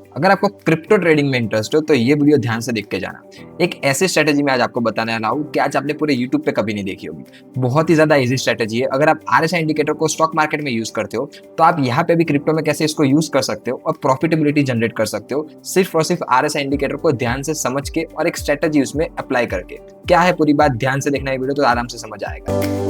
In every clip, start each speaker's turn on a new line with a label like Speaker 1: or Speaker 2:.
Speaker 1: अगर आपको crypto trading में इंटरेस्ट हो तो ये वीडियो ध्यान से देख के जाना। एक ऐसी स्ट्रेटेजी मैं आज आपको बताने वाला हूँ कि आज आपने पूरे यूट्यूब पे कभी नहीं देखी होगी। बहुत ही ज्यादा इजी स्ट्रेटेजी है। अगर आप आरएसआई इंडिकेटर को स्टॉक मार्केट में यूज करते हो तो आप यहाँ पे भी क्रिप्टो में कैसे इसको यूज कर सकते हो और प्रॉफिटेबिलिटी जनरेट कर सकते हो, सिर्फ और सिर्फ आरएसआई इंडिकेटर को ध्यान से समझ के और एक स्ट्रेटेजी उसमें अप्लाई करके। क्या है पूरी बात, ध्यान से देखना ये वीडियो तो आराम से समझ आएगा।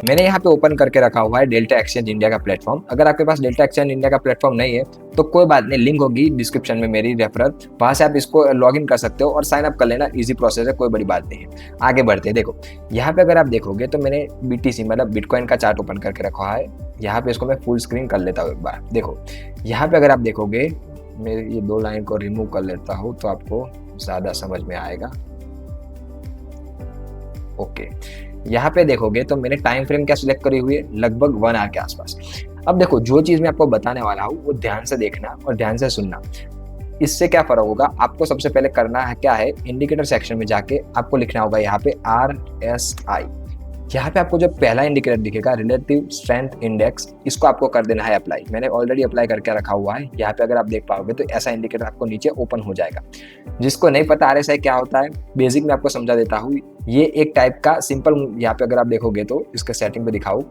Speaker 1: मैंने यहाँ पे ओपन करके रखा हुआ है डेल्टा एक्सचेंज इंडिया का प्लेटफॉर्म। अगर आपके पास डेल्टा एक्सचेंज इंडिया का प्लेटफॉर्म नहीं है तो कोई बात नहीं, लिंक होगी डिस्क्रिप्शन में मेरी रेफरल, वहां से आप इसको लॉग इन कर सकते हो और साइन अप कर लेना। इजी प्रोसेस है, कोई बड़ी बात नहीं है। आगे बढ़ते हैं। देखो यहाँ पे अगर आप देखोगे तो मैंने बीटीसी मतलब बिटकॉइन का चार्ट ओपन करके रखा है। यहाँ पे इसको मैं फुल स्क्रीन कर लेता हूँ एक बार। देखो यहाँ पे अगर आप देखोगे, मैं ये दो लाइन को रिमूव कर लेता हूँ तो आपको ज्यादा समझ में आएगा। ओके, यहाँ पे देखोगे तो मैंने टाइम फ्रेम क्या सिलेक्ट करी हुई है, लगभग 1 आवर के आसपास। अब देखो जो चीज मैं आपको बताने वाला हूँ वो ध्यान से देखना और ध्यान से सुनना। इससे क्या फर्क होगा, आपको सबसे पहले करना है क्या है, इंडिकेटर सेक्शन में जाके आपको लिखना होगा यहाँ पे RSI। यहाँ पे आपको जो पहला इंडिकेटर दिखेगा रिलेटिव स्ट्रेंथ इंडेक्स, इसको आपको कर देना है अप्लाई। मैंने ऑलरेडी अप्लाई करके रखा हुआ है। यहाँ पे अगर आप देख पाओगे तो ऐसा इंडिकेटर आपको नीचे ओपन हो जाएगा। जिसको नहीं पता RSI क्या होता है, बेसिक में आपको समझा देता हूँ। ये एक टाइप का सिंपल, यहाँ पे अगर आप देखोगे तो इसके सेटिंग पे दिखाओ,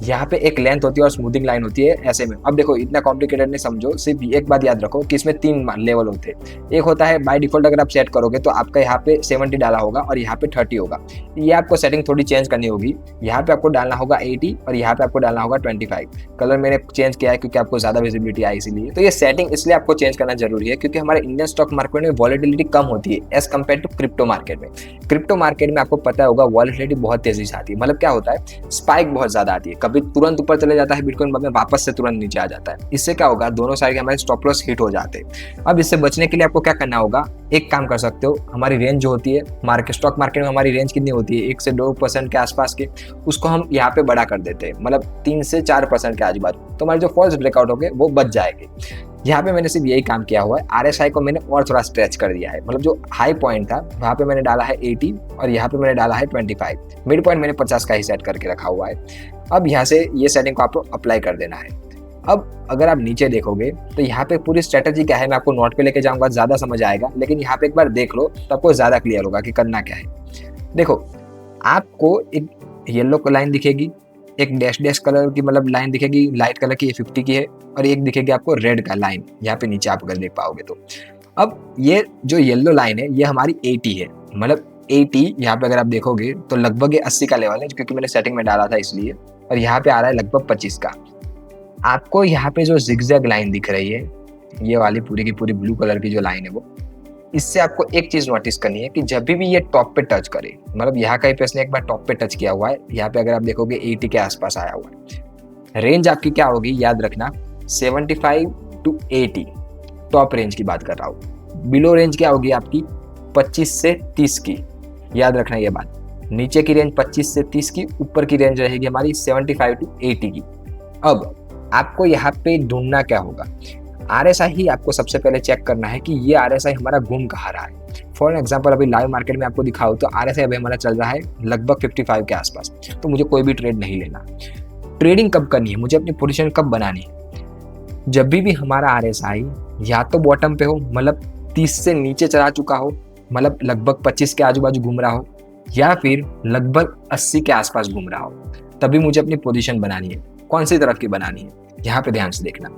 Speaker 1: यहाँ पे एक लेंथ होती है और स्मूथिंग लाइन होती है ऐसे में। अब देखो इतना कॉम्प्लिकेटेड नहीं समझो, सिर्फ एक बात याद रखो कि इसमें 3 लेवल होते हैं। एक होता है बाय डिफॉल्ट, अगर आप सेट करोगे तो आपका यहाँ पे 70 डाला होगा और यहाँ पे 30 होगा। ये आपको सेटिंग थोड़ी चेंज करनी होगी। यहाँ पे आपको डालना होगा 80 और यहाँ पे आपको डालना होगा 25। कलर मैंने चेंज किया है क्योंकि आपको ज्यादा विजिबिलिटी आए इसीलिए। तो ये सेटिंग इसलिए आपको चेंज करना जरूरी है क्योंकि हमारे इंडियन स्टॉक मार्केट में वॉलेटिलिटी कम होती है as compare to crypto market में। क्रिप्टो मार्केट में आपको पता होगा वॉलेटिलिटी बहुत तेजी से आती है। मतलब क्या होता है, स्पाइक बहुत ज्यादा आती है, कभी तुरंत ऊपर चले जाता है बिटकॉइन, बाद में वापस से तुरंत नीचे आ जाता है। इससे क्या होगा, दोनों साइड के हमारे स्टॉप लॉस हिट हो जाते हैं। अब इससे बचने के लिए आपको क्या करना होगा, एक काम कर सकते हो, हमारी रेंज जो होती है मार्केट स्टॉक मार्केट में हमारी रेंज कितनी होती है 1 से 2% के आसपास की, उसको हम यहाँ पे बड़ा कर देते हैं, मतलब 3 से 4% के आजू बाजू। तो हमारे जो फॉल्स ब्रेकआउट हो गए वो बच जाएंगे। यहाँ पे मैंने सिर्फ यही काम किया हुआ है। RSI को मैंने और थोड़ा स्ट्रेच कर दिया है, मतलब जो हाई पॉइंट था वहाँ पे मैंने डाला है 80 और यहाँ पे मैंने डाला है 25। मिड पॉइंट मैंने 50 का ही सेट करके रखा हुआ है। अब यहाँ से ये सेटिंग को आपको अप्लाई कर देना है। अब अगर आप नीचे देखोगे तो यहाँ पे पूरी स्ट्रेटेजी क्या है, मैं आपको नोट पे लेके जाऊंगा, ज्यादा समझ आएगा, लेकिन यहाँ पे एक बार देख लो तो आपको ज्यादा क्लियर होगा कि करना क्या है। देखो आपको एक येलो लाइन दिखेगी, एक डैश डैश कलर की मतलब लाइन दिखेगी, लाइट कलर की, ये 50 की है, और एक दिखेगी आपको रेड का लाइन यहाँ पे नीचे आप अगर देख पाओगे तो। अब ये जो येलो लाइन है ये हमारी 80 है, मतलब 80 यहाँ पे अगर आप देखोगे तो लगभग ये 80 का लेवल है क्योंकि मैंने सेटिंग में डाला था इसलिए, और यहाँ पे आ रहा है लगभग 25 का। आपको यहाँ पे जो जिगजैग लाइन दिख रही है, ये वाली पूरी की पूरी ब्लू कलर की जो लाइन है वो, इससे आपको एक चीज नोटिस करनी है कि जब भी ये टॉप पे टच करे, मतलब यहाँ कहीं पे इसने एक बार टॉप पे टच किया हुआ है, यहाँ पे अगर आप देखोगे 80 के आसपास आया हुआ है। रेंज आपकी क्या होगी याद रखना, 75 to 80 टॉप रेंज की बात कर रहा हूँ। बिलो रेंज क्या होगी आपकी 25 से 30 की, याद रखना ये बात। नीचे की रेंज 25 से 30 की, ऊपर की रेंज रहेगी हमारी 75 to 80 की। अब आपको यहाँ पे ढूंढना क्या होगा, RSI ही आपको सबसे पहले चेक करना है कि ये RSI हमारा घूम कहाँ रहा है। फॉर एग्जांपल अभी लाइव मार्केट में आपको दिखाऊं तो RSI अभी हमारा चल रहा है लगभग 55 के आसपास। तो मुझे कोई भी ट्रेड नहीं लेना। ट्रेडिंग कब करनी है, मुझे अपनी पोजीशन कब बनानी है, जब भी हमारा RSI या तो बॉटम पे हो, मतलब 30 से नीचे चला चुका हो, मतलब लगभग 25 के आजू बाजू घूम रहा हो, या फिर लगभग 80 के आसपास घूम रहा हो, तभी मुझे अपनी पोजीशन बनानी है। कौन सी तरफ की बनानी है, यहाँ पे ध्यान से देखना।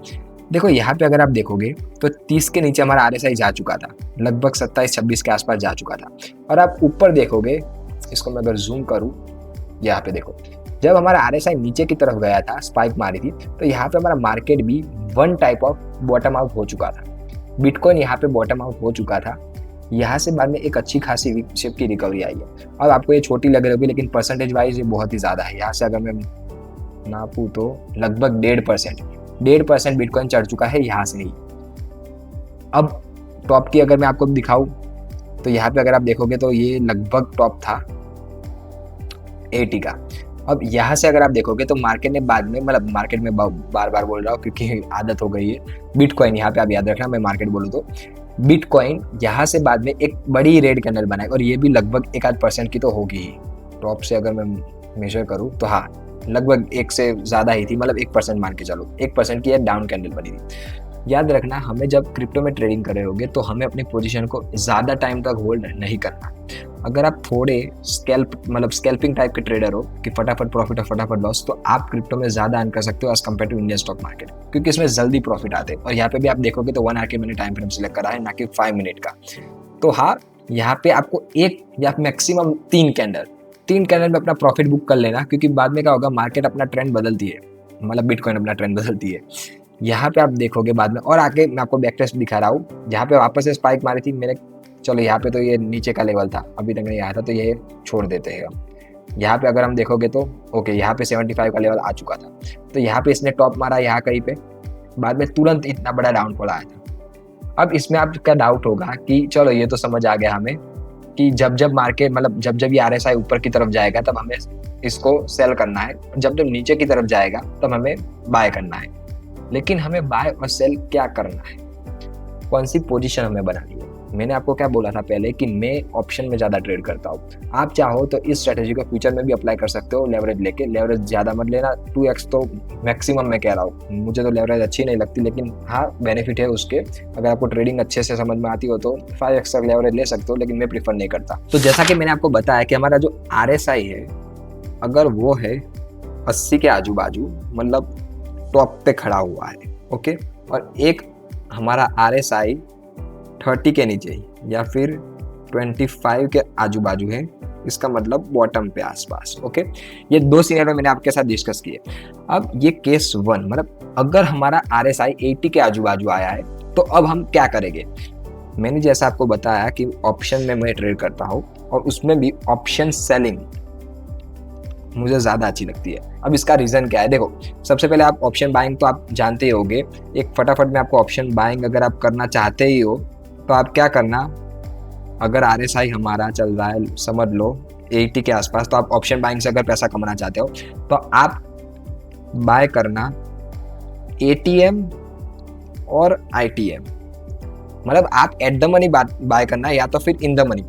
Speaker 1: देखो यहाँ पे अगर आप देखोगे तो 30 के नीचे हमारा RSI जा चुका था, लगभग 27-26 के आसपास जा चुका था। और आप ऊपर देखोगे, इसको मैं अगर जूम करूँ, यहाँ पे देखो जब हमारा RSI नीचे की तरफ गया था, स्पाइक मारी थी, तो यहाँ पे हमारा मार्केट भी one type of bottom out हो चुका था। बिटकॉइन यहाँ पे बॉटम आउट हो चुका था। यहाँ से बाद में एक अच्छी खासी वीक शेप की रिकवरी आई है। अब आपको ये छोटी लग रही होगी लेकिन परसेंटेज वाइज ये बहुत ही ज्यादा है। यहाँ से अगर मैं नापू तो लगभग 1.5% बिटकॉइन चढ़ चुका है यहाँ से ही। अब टॉप की अगर मैं आपको दिखाऊं तो यहाँ पे अगर आप देखोगे तो ये लगभग टॉप था 80 का। अब यहाँ से अगर आप देखोगे तो मार्केट ने बाद में, मतलब मार्केट में बार बार बोल रहा हूँ क्योंकि आदत हो गई है, बिटकॉइन यहाँ पे आप याद रखना, मैं मार्केट बोलूँ तो बिटकॉइन यहाँ से बाद में एक बड़ी रेड कैंडल बनाए, और ये भी लगभग 1-8% की तो होगी ही। टॉप से अगर मैं मेजर करूँ तो हाँ लगभग 1 से ज़्यादा ही थी, मतलब 1% मान के चलो, 1% की एक डाउन कैंडल बनी थी। याद रखना, हमें जब क्रिप्टो में ट्रेडिंग कर रहे होगे तो हमें अपनी पोजीशन को ज़्यादा टाइम तक होल्ड नहीं करना। अगर आप थोड़े स्कैल्पिंग टाइप के ट्रेडर हो कि फटाफट प्रॉफिट और फटाफट लॉस, तो आप क्रिप्टो में ज़्यादा अर्न कर सकते हो as compare to Indian stock market, क्योंकि इसमें जल्दी प्रॉफिट आते हैं। और यहाँ पे भी आप देखोगे तो 1 आवर के मैंने टाइम फ्रेम सिलेक्ट करा है, ना कि 5 मिनट का। तो हाँ, यहाँ पे आपको 1 या मैक्सिमम 3 कैंडल में अपना प्रॉफिट बुक कर लेना, क्योंकि बाद में क्या होगा, मार्केट अपना ट्रेंड बदलती है, मतलब बिटकॉइन अपना ट्रेंड बदलती है। यहाँ पे आप देखोगे बाद में, और आगे मैं आपको बैक टेस्ट दिखा रहा हूँ, यहाँ पे वापस से स्पाइक मारी थी मैंने। चलो यहाँ पे तो ये नीचे का लेवल था, अभी तक नहीं आया था, तो ये छोड़ देते हैं हम। यहाँ पे अगर हम देखोगे तो ओके, यहाँ पे 75 का लेवल आ चुका था, तो यहाँ पे इसने टॉप मारा यहाँ कहीं पे, बाद में तुरंत इतना बड़ा डाउनफॉल आया था। अब इसमें आपका डाउट होगा कि चलो ये तो समझ आ गया हमें कि जब मार्केट, मतलब जब ये RSI ऊपर की तरफ जाएगा तब हमें इसको सेल करना है, जब नीचे की तरफ जाएगा तब हमें बाय करना है। लेकिन हमें बाय और सेल क्या करना है, कौन सी पोजीशन हमें बनानी है? मैंने आपको क्या बोला था पहले कि मैं ऑप्शन में ज़्यादा ट्रेड करता हूँ। आप चाहो तो इस स्ट्रेटेजी को फ्यूचर में भी अप्लाई कर सकते हो, लेवरेज लेके। लेवरेज ज़्यादा मत लेना, 2x तो मैक्सिमम मैं कह रहा हूँ। मुझे तो लेवरेज अच्छी नहीं लगती, लेकिन हाँ बेनिफिट है उसके। अगर आपको ट्रेडिंग अच्छे से समझ में आती हो तो 5x तक लेवरेज ले सकते हो, लेकिन मैं प्रीफर नहीं करता। तो जैसा कि मैंने आपको बताया कि हमारा जो RSI है, अगर वो है 80 के आजू बाजू, मतलब टॉप पे खड़ा हुआ है, ओके, और एक हमारा RSI 30 के नीचे या फिर 25 के आजू बाजू है, इसका मतलब बॉटम पे आसपास, ओके। ये 2 सिनेरियो मैंने आपके साथ डिस्कस किए। अब ये केस 1, मतलब अगर हमारा RSI 80 के आजू बाजू आया है, तो अब हम क्या करेंगे? मैंने जैसा आपको बताया कि ऑप्शन में मैं ट्रेड करता हूँ, और उसमें भी ऑप्शन सेलिंग मुझे ज़्यादा अच्छी लगती है। अब इसका रीज़न क्या है? देखो, सबसे पहले आप ऑप्शन बाइंग तो आप जानते ही होंगे। एक फटाफट में आपको ऑप्शन बाइंग अगर आप करना चाहते ही हो तो आप क्या करना, अगर RSI हमारा चल रहा है समझ लो 80 के आसपास, तो आप ऑप्शन बाइंग से अगर पैसा कमाना चाहते हो तो आप बाय करना ATM और ITM, मतलब आप एट द मनी बाय करना, या तो फिर इन द मनी।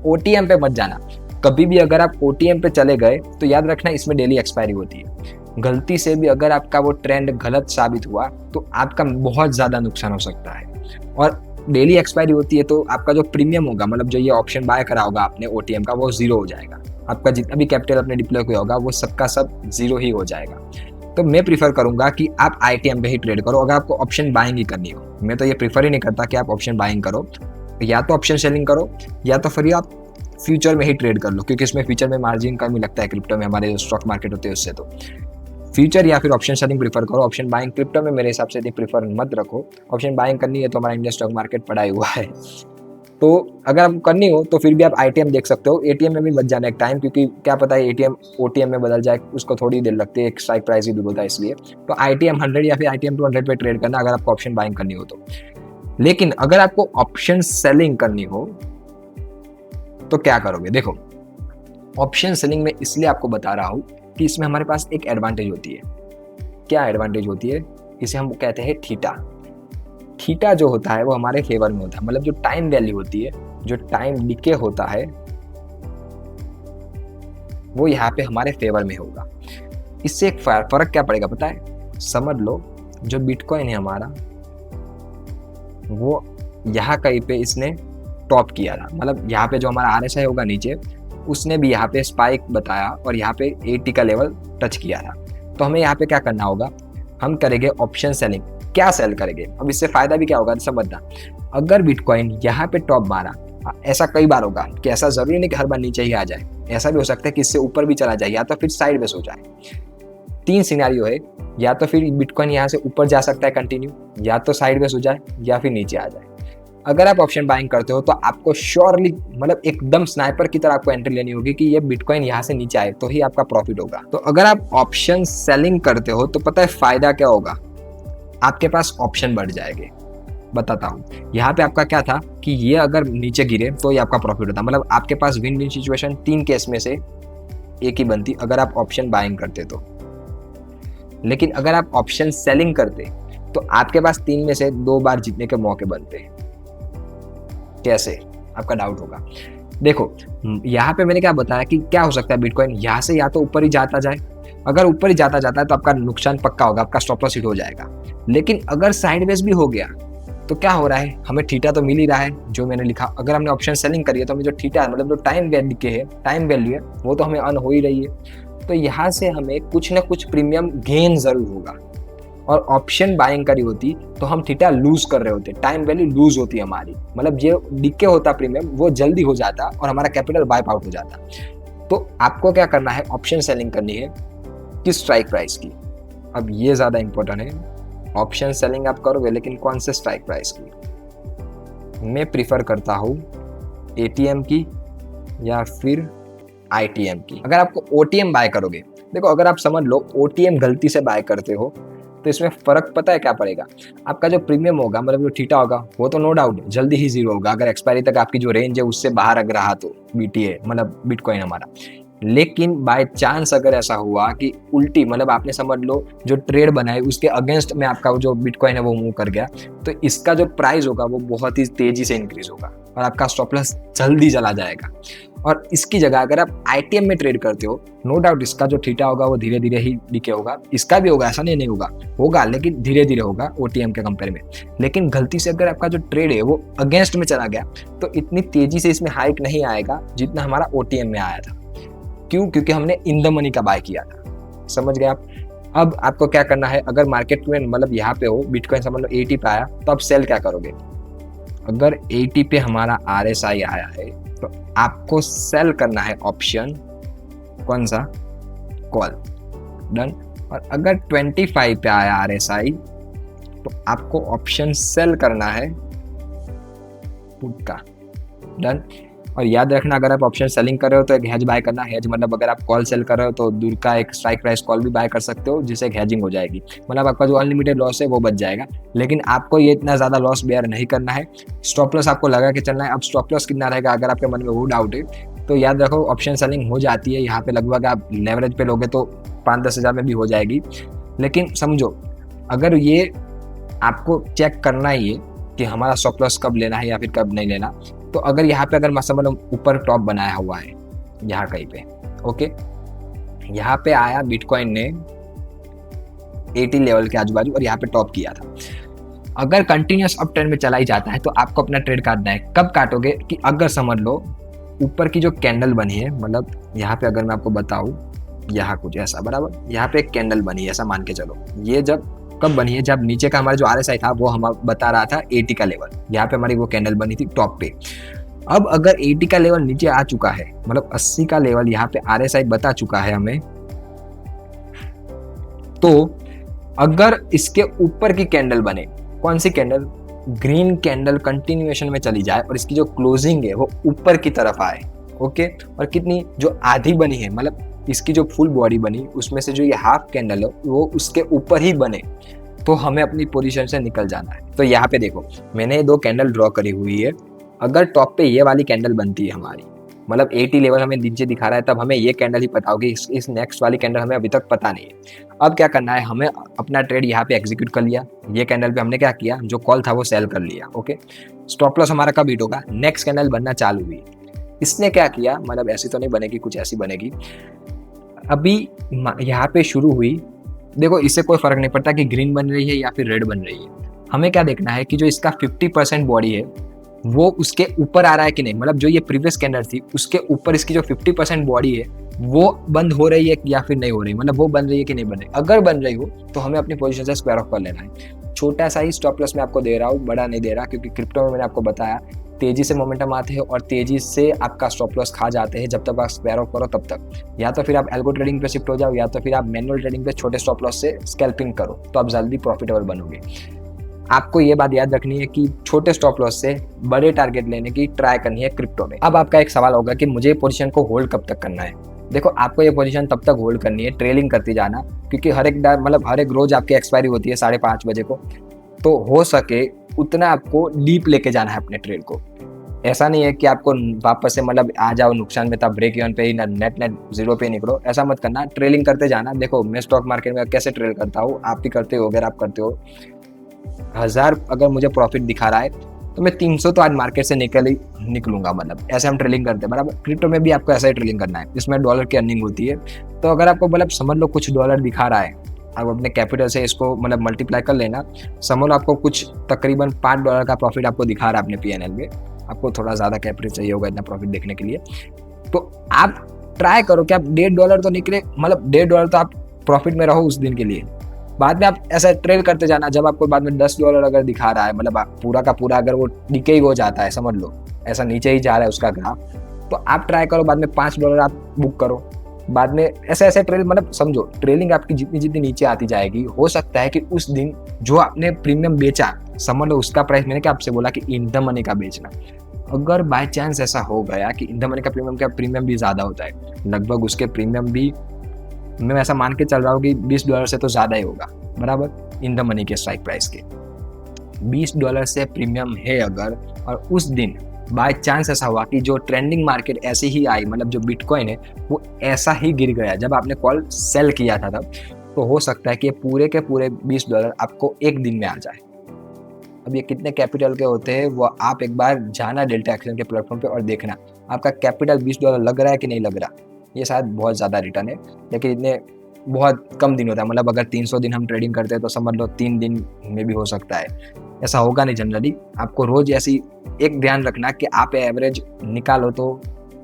Speaker 1: OTM पे मत जाना कभी भी। अगर आप OTM पे चले गए तो याद रखना इसमें डेली एक्सपायरी होती है। गलती से भी अगर आपका वो ट्रेंड गलत साबित हुआ तो आपका बहुत ज़्यादा नुकसान हो सकता है। और डेली एक्सपायरी होती है तो आपका जो प्रीमियम होगा, मतलब जो ये ऑप्शन बाय करा होगा आपने OTM का, वो 0 हो जाएगा। आपका जितना भी कैपिटल अपने डिप्लॉय किया होगा वो सबका सब 0 ही हो जाएगा। तो मैं प्रीफर करूंगा कि आप ITM पे ही ट्रेड करो अगर आपको ऑप्शन बाइंग ही करनी हो। मैं तो ये प्रीफर ही नहीं करता कि आप ऑप्शन बाइंग करो, या तो ऑप्शन सेलिंग करो या तो फिर आप फ्यूचर में ही ट्रेड कर लो, क्योंकि इसमें फ्यूचर में मार्जिन कम ही लगता है क्रिप्टो में, हमारे जो स्टॉक मार्केट होते हैं उससे। तो फ्यूचर या फिर ऑप्शन सेलिंग प्रीफर करो। ऑप्शन बाइंग क्रिप्टो में मेरे हिसाब से इतनी प्रीफर मत रखो। ऑप्शन बाइंग करनी है तो हमारा इंडियन स्टॉक मार्केट पड़ा ही हुआ है, तो अगर आपको करनी हो तो फिर भी आप ITM देख सकते हो। ATM में भी मत जाना एक टाइम, क्योंकि क्या पता है ATM OTM में बदल जाए, उसको थोड़ी देर लगती है, एक स्ट्राइक प्राइस ही दूर होता है इसलिए। तो ITM 100 या फिर ITM 200 पे ट्रेड करना अगर आपको ऑप्शन बाइंग करनी हो तो। लेकिन अगर आपको ऑप्शन सेलिंग करनी हो तो क्या करोगे? देखो, ऑप्शन सेलिंग में इसलिए आपको बता रहा हूँ कि इसमें हमारे पास एक एडवांटेज होती है। क्या एडवांटेज होती है? इसे हम कहते हैं थीटा। थीटा जो होता है वो हमारे फेवर में होता है, मतलब जो टाइम वैल्यू होती है, जो टाइम डिके होता है, वो यहाँ पे हमारे फेवर में होगा। इससे एक फर्क क्या पड़ेगा पता है? समझ लो जो बिटकॉइन है हमारा, वो यहाँ कहीं पे इसने टॉप किया था, मतलब यहाँ पे जो हमारा RSI होगा नीचे, उसने भी यहाँ पे स्पाइक बताया और यहाँ पे 80 का लेवल टच किया था। तो हमें यहाँ पे क्या करना होगा? हम करेंगे ऑप्शन सेलिंग। क्या सेल करेंगे? अब इससे फायदा भी क्या होगा समझना। अगर बिटकॉइन यहाँ पे टॉप मारा, ऐसा कई बार होगा कि ऐसा जरूरी नहीं कि हर बार नीचे ही आ जाए, ऐसा भी हो सकता है कि इससे ऊपर भी चला जाए या तो फिर साइड वेज हो जाए। 3 सिनेरियो है, या तो फिर बिटकॉइन यहाँ से ऊपर जा सकता है कंटिन्यू, या तो साइड वेज हो जाए, या फिर नीचे आ जाए। अगर आप ऑप्शन बाइंग करते हो तो आपको श्योरली, मतलब एकदम स्नाइपर की तरह आपको एंट्री लेनी होगी कि ये बिटकॉइन यहाँ से नीचे आए तो ही आपका प्रॉफिट होगा। तो अगर आप ऑप्शन सेलिंग करते हो तो पता है फायदा क्या होगा? आपके पास ऑप्शन बढ़ जाएंगे। बताता हूँ। यहाँ पे आपका क्या था कि ये अगर नीचे गिरे तो ये आपका प्रॉफिट होता, मतलब आपके पास विन विन सिचुएशन 3 केस में से एक ही बनती अगर आप ऑप्शन बाइंग करते तो। लेकिन अगर आप ऑप्शन सेलिंग करते तो आपके पास 3 में से 2 बार जीतने के मौके बनते। कैसे? आपका डाउट होगा। देखो, यहाँ पे मैंने क्या बताया कि क्या हो सकता है, बिटकॉइन यहाँ से या तो ऊपर ही जाता जाए, अगर ऊपर ही जाता जाता है तो आपका नुकसान पक्का होगा, आपका स्टॉप लॉस हिट हो जाएगा। लेकिन अगर साइडवेज भी हो गया तो क्या हो रहा है, हमें थीटा तो मिल ही रहा है जो मैंने लिखा। अगर हमने ऑप्शन सेलिंग करी है तो हमें जो थीटा मतलब जो टाइम वैल्यू है वो तो हमें अर्न हो ही रही है। तो यहाँ से हमें कुछ ना कुछ प्रीमियम गेन जरूर होगा। और ऑप्शन बाइंग करी होती तो हम थीटा लूज कर रहे होते, टाइम वैल्यू लूज होती हमारी, मतलब जो डिके होता प्रीमियम वो जल्दी हो जाता और हमारा कैपिटल वाइप आउट हो जाता। तो आपको क्या करना है, ऑप्शन सेलिंग करनी है किस स्ट्राइक प्राइस की। अब ये ज़्यादा इंपॉर्टेंट है, ऑप्शन सेलिंग आप करोगे लेकिन कौन से स्ट्राइक प्राइस की। मैं प्रीफर करता हूँ एटीएम की या फिर आईटीएम की। अगर आपको ओटीएम बाय करोगे, देखो अगर आप समझ लो ओटीएम गलती से बाय करते हो तो इसमें फर्क पता है क्या पड़ेगा, आपका जो प्रीमियम होगा मतलब जो थीटा होगा वो तो नो डाउट जल्दी ही जीरो होगा अगर एक्सपायरी तक आपकी जो रेंज है उससे बाहर अगर रहा तो बीटीए मतलब बिटकॉइन हमारा। लेकिन बाय चांस अगर ऐसा हुआ कि उल्टी मतलब आपने समझ लो जो ट्रेड बनाए उसके अगेंस्ट में आपका जो बिटकॉइन है वो मूव कर गया, तो इसका जो प्राइस होगा वो बहुत ही तेजी से इंक्रीज होगा और आपका स्टॉप लॉस जल्दी चला जाएगा। और इसकी जगह अगर आप आईटीएम में ट्रेड करते हो, नो डाउट इसका जो थीटा होगा वो धीरे धीरे ही डिके होगा, इसका भी होगा, ऐसा नहीं होगा लेकिन धीरे धीरे होगा ओटीएम के कंपेयर में। लेकिन गलती से अगर आपका जो ट्रेड है वो अगेंस्ट में चला गया तो इतनी तेजी से इसमें हाइक नहीं आएगा जितना हमारा ओटीएम में आया था। क्यों? क्योंकि हमने इन द मनी का बाय किया था। समझ गए आप। अब आपको क्या करना है, अगर मार्केट में मतलब यहाँ पे हो बिटकॉइन समझ लो 80 पे आया तो आप सेल क्या करोगे। अगर 80 पे हमारा RSI आया है तो आपको सेल करना है ऑप्शन, कौन सा, कॉल, डन। और अगर 25 पे आया RSI तो आपको ऑप्शन सेल करना है पुट का, डन। और याद रखना अगर आप ऑप्शन सेलिंग कर रहे हो तो एक हेज बाय करना। हेज मतलब अगर आप कॉल सेल कर रहे हो तो दूर का एक स्ट्राइक प्राइस कॉल भी बाय कर सकते हो जिससे एक हेजिंग हो जाएगी, मतलब आपका जो अनलिमिटेड लॉस है वो बच जाएगा। लेकिन आपको ये इतना ज़्यादा लॉस बेयर नहीं करना है, स्टॉप लॉस आपको लगा के चलना है। अब स्टॉप लॉस कितना रहेगा अगर आपके मन में वो डाउट है तो याद रखो ऑप्शन सेलिंग हो जाती है यहाँ पे लगभग आप लेवरेज पे लोगे तो 5-10 हज़ार में भी हो जाएगी। लेकिन समझो अगर ये आपको चेक करना ही है कि हमारा स्टॉप लॉस कब लेना है या फिर कब नहीं लेना, तो अगर यहाँ पे अगर मतलब ऊपर टॉप बनाया हुआ है यहाँ कहीं पे, ओके, यहाँ पे आया बिटकॉइन ने 80 लेवल के आजू बाजू और यहाँ पे टॉप किया था। अगर कंटिन्यूस अप ट्रेंड में चला ही जाता है तो आपको अपना ट्रेड काटना है। कब काटोगे कि अगर समझ लो ऊपर की जो कैंडल बनी है, मतलब यहाँ पे अगर मैं आपको बताऊँ यहाँ कुछ ऐसा बराबर, यहाँ पे एक कैंडल बनी है ऐसा मान के चलो, ये जब कब बनी है, जब नीचे का हमारा जो RSI था वो हम बता रहा था 80 का लेवल, यहाँ पे हमारी वो कैंडल बनी थी टॉप पे। अब अगर 80 का लेवल नीचे आ चुका है, मतलब 80 का लेवल यहाँ पे RSI बता चुका है हमें, तो अगर इसके ऊपर की कैंडल बने, कौन सी कैंडल, ग्रीन कैंडल कंटिन्यूएशन में चली जाए और इसकी जो क्लोजिंग है वो ऊपर की तरफ आए, ओके, और कितनी जो आधी बनी है मतलब इसकी जो फुल बॉडी बनी उसमें से जो ये हाफ कैंडल है वो उसके ऊपर ही बने, तो हमें अपनी पोजीशन से निकल जाना है। तो यहाँ पे देखो मैंने 2 कैंडल ड्रॉ करी हुई है। अगर टॉप पे ये वाली कैंडल बनती है हमारी, मतलब 80 लेवल हमें नीचे दिखा रहा है, तब हमें ये कैंडल ही पता होगी, इस नेक्स्ट वाली कैंडल हमें अभी तक पता नहीं है। अब क्या करना है, हमें अपना ट्रेड यहाँ पे एग्जीक्यूट कर लिया, ये कैंडल पे हमने क्या किया, जो कॉल था वो सेल कर लिया, ओके। स्टॉप लॉस हमारा कब हिट होगा, नेक्स्ट कैंडल बनना चालू हुई, इसने क्या किया, मतलब ऐसी तो नहीं बनेगी, कुछ ऐसी बनेगी। अभी यहाँ पे शुरू हुई, देखो इससे कोई फर्क नहीं पड़ता कि ग्रीन बन रही है या फिर रेड बन रही है, हमें क्या देखना है कि जो इसका 50% बॉडी है वो उसके ऊपर आ रहा है कि नहीं, मतलब जो ये प्रीवियस कैंडल थी उसके ऊपर इसकी जो 50% बॉडी है वो बंद हो रही है या फिर नहीं हो रही, मतलब वो बन रही है कि नहीं बन रही। अगर बन रही हो तो हमें अपनी पोजीशन से स्क्वायर ऑफ कर लेना है। छोटा सा ही स्टॉप लॉस मैं आपको दे रहा हूँ, बड़ा नहीं दे रहा, क्योंकि क्रिप्टो में मैंने आपको बताया तेजी से मोमेंटम आते हैं और तेजी से आपका स्टॉप लॉस खा जाते हैं। जब तक आप स्क्वायर ऑफ करो तब तक या तो फिर आप एल्गो ट्रेडिंग पे शिफ्ट हो जाओ या तो फिर आप मैनुअल ट्रेडिंग पे छोटे स्टॉप लॉस से स्कैल्पिंग करो, तो आप जल्दी प्रॉफिटेबल बनोगे। आपको ये बात याद रखनी है कि छोटे स्टॉप लॉस से बड़े टारगेट लेने की ट्राई करनी है क्रिप्टो में। अब आपका एक सवाल होगा कि मुझे पोजीशन को होल्ड कब तक करना है। देखो आपको ये पोजीशन तब तक होल्ड करनी है, ट्रेलिंग करती जाना, क्योंकि हर एक रोज आपकी एक्सपायरी होती है 5:30 बजे को, तो हो सके उतना आपको डीप लेके जाना है अपने ट्रेड को। ऐसा नहीं है कि आपको वापस से मतलब आ जाओ नुकसान में तब ब्रेक इवन पे ही नेट जीरो पे निकलो, ऐसा मत करना, ट्रेलिंग करते जाना। देखो मैं स्टॉक मार्केट में कैसे ट्रेड करता हूँ, आप भी करते हो, अगर आप करते हो, 1000 अगर मुझे प्रॉफिट दिखा रहा है तो मैं 300 तो आज मार्केट से निकलूंगा, मतलब ऐसे हम ट्रेडिंग करते हैं बराबर। क्रिप्टो में भी आपको ऐसा ही ट्रेडिंग करना है, इसमें डॉलर की अर्निंग होती है। तो अगर आपको मतलब समझ लो कुछ डॉलर दिखा रहा है, आप अपने कैपिटल से इसको मतलब मल्टीप्लाई कर लेना, समझ लो आपको कुछ तकरीबन $5 का प्रॉफिट आपको दिखा रहा है अपने PNL में। आपको थोड़ा ज़्यादा कैपिटल चाहिए होगा इतना प्रॉफिट देखने के लिए, तो आप ट्राई करो कि आप $1.5 तो निकले, मतलब $1.5 तो आप प्रॉफिट में रहो उस दिन के लिए। बाद में आप ऐसा ट्रेड करते जाना, जब आपको बाद में $10 अगर दिखा रहा है, मतलब पूरा का पूरा अगर वो डीके ही हो जाता है, समझ लो ऐसा नीचे ही जा रहा है उसका ग्राफ, तो आप ट्राई करो बाद में $5 आप बुक करो। बाद में ऐसे ऐसे ट्रेड, मतलब समझो ट्रेलिंग आपकी जितनी जितनी नीचे आती जाएगी, हो सकता है कि उस दिन जो आपने प्रीमियम बेचा, समझ लो उसका प्राइस मैंने क्या आपसे बोला कि इन द मनी का बेचना, अगर बाय चांस ऐसा हो गया कि इन द मनी का प्रीमियम भी ज़्यादा होता है, लगभग उसके प्रीमियम भी मैं ऐसा मान के चल रहा हूँ कि $20 से तो ज़्यादा ही होगा बराबर, इन द मनी के स्ट्राइक प्राइस के $20 से प्रीमियम है अगर, और उस दिन बाय चांस ऐसा हुआ कि जो ट्रेंडिंग मार्केट ऐसे ही आई, मतलब जो बिटकॉइन है वो ऐसा ही गिर गया जब आपने कॉल सेल किया था तब, तो हो सकता है कि पूरे के पूरे $20 आपको एक दिन में आ जाए। अब ये कितने कैपिटल के होते हैं वो आप एक बार जाना डेल्टा एक्सचेंज के प्लेटफॉर्म पे और देखना आपका कैपिटल $20 लग रहा है कि नहीं लग रहा। ये शायद बहुत ज़्यादा रिटर्न है, लेकिन इतने बहुत कम दिन होता है, मतलब अगर 300 दिन हम ट्रेडिंग करते हैं तो समझ लो 3 दिन में भी हो सकता है, ऐसा होगा नहीं जनरली। आपको रोज़ ऐसी एक ध्यान रखना कि आप एवरेज निकालो तो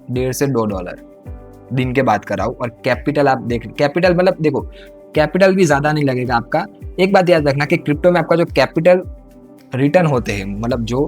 Speaker 1: $1.5 से $2 दिन के बाद कराओ, और कैपिटल आप देख, कैपिटल मतलब देखो कैपिटल भी ज़्यादा नहीं लगेगा आपका। एक बात याद रखना कि क्रिप्टो में आपका जो कैपिटल रिटर्न होते हैं, मतलब जो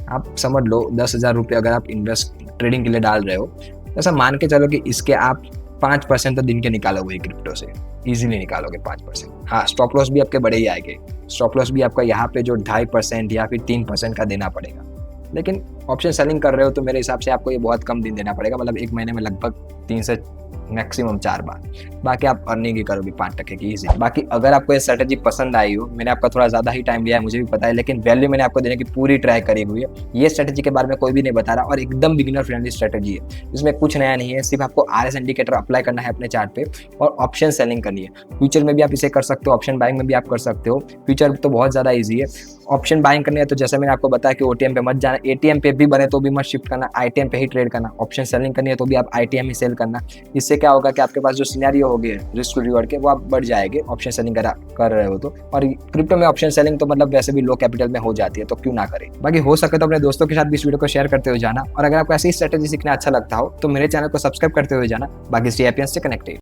Speaker 1: आप समझ लो 10,000 रुपये अगर आप इन्वेस्ट ट्रेडिंग के लिए डाल रहे हो, ऐसा मान के चलो कि इसके आप 5% तो दिन के निकालोगे क्रिप्टो से, इजीली निकालोगे 5%। हाँ, स्टॉप लॉस भी आपके बड़े ही आएंगे, स्टॉप लॉस भी आपका यहाँ पे जो 2.5% या फिर 3% का देना पड़ेगा। लेकिन ऑप्शन सेलिंग कर रहे हो तो मेरे हिसाब से आपको ये बहुत कम दिन देना पड़ेगा, मतलब एक महीने में लगभग 3 से मैक्सिमम 4 बार, बाकी आप अर्निंग ही करोगे 5% की इजी। बाकी अगर आपको ये स्ट्रेटेजी पसंद आई हो, मैंने आपका थोड़ा ज़्यादा ही टाइम लिया है मुझे भी पता है, लेकिन वैल्यू मैंने आपको देने की पूरी ट्राई करी हुई है। ये स्ट्रेटेजी के बारे में कोई भी नहीं बता रहा, और एकदम बिगिनर फ्रेंडली स्ट्रेटेजी है, इसमें कुछ नया नहीं है, सिर्फ आपको RS इंडिकेटर अप्लाई करना है अपने चार्ट पे और ऑप्शन सेलिंग करनी है। फ्यूचर में भी आप इसे कर सकते हो, ऑप्शन बाइंग में भी आप कर सकते हो। फ्यूचर तो बहुत ज़्यादा ईजी है। ऑप्शन बाइंग करनी है तो जैसे मैंने आपको बताया कि OTM पे मत जाना, ATM पे भी बने तो भी मत शिफ्ट करना, ITM पे ही ट्रेड करना। ऑप्शन सेलिंग करनी है तो भी आप ITM ही सेल करना। इससे क्या होगा कि आपके पास जो सिनेरियो हो गए रिस्क टू रिवॉर्ड के, वो आप बढ़ जाएंगे ऑप्शन सेलिंग कर रहे हो तो। और क्रिप्टो में ऑप्शन सेलिंग तो मतलब वैसे भी लो कैपिटल में हो जाती है, तो क्यों ना करें। बाकी हो सके तो अपने दोस्तों के साथ भी इस वीडियो को शेयर करते हुए जाना, और अगर आपको ऐसी स्ट्रेटेजी सीखना अच्छा लगता हो तो मेरे चैनल को सब्सक्राइब करते हुए जाना। बाकी stay happy and stay connected.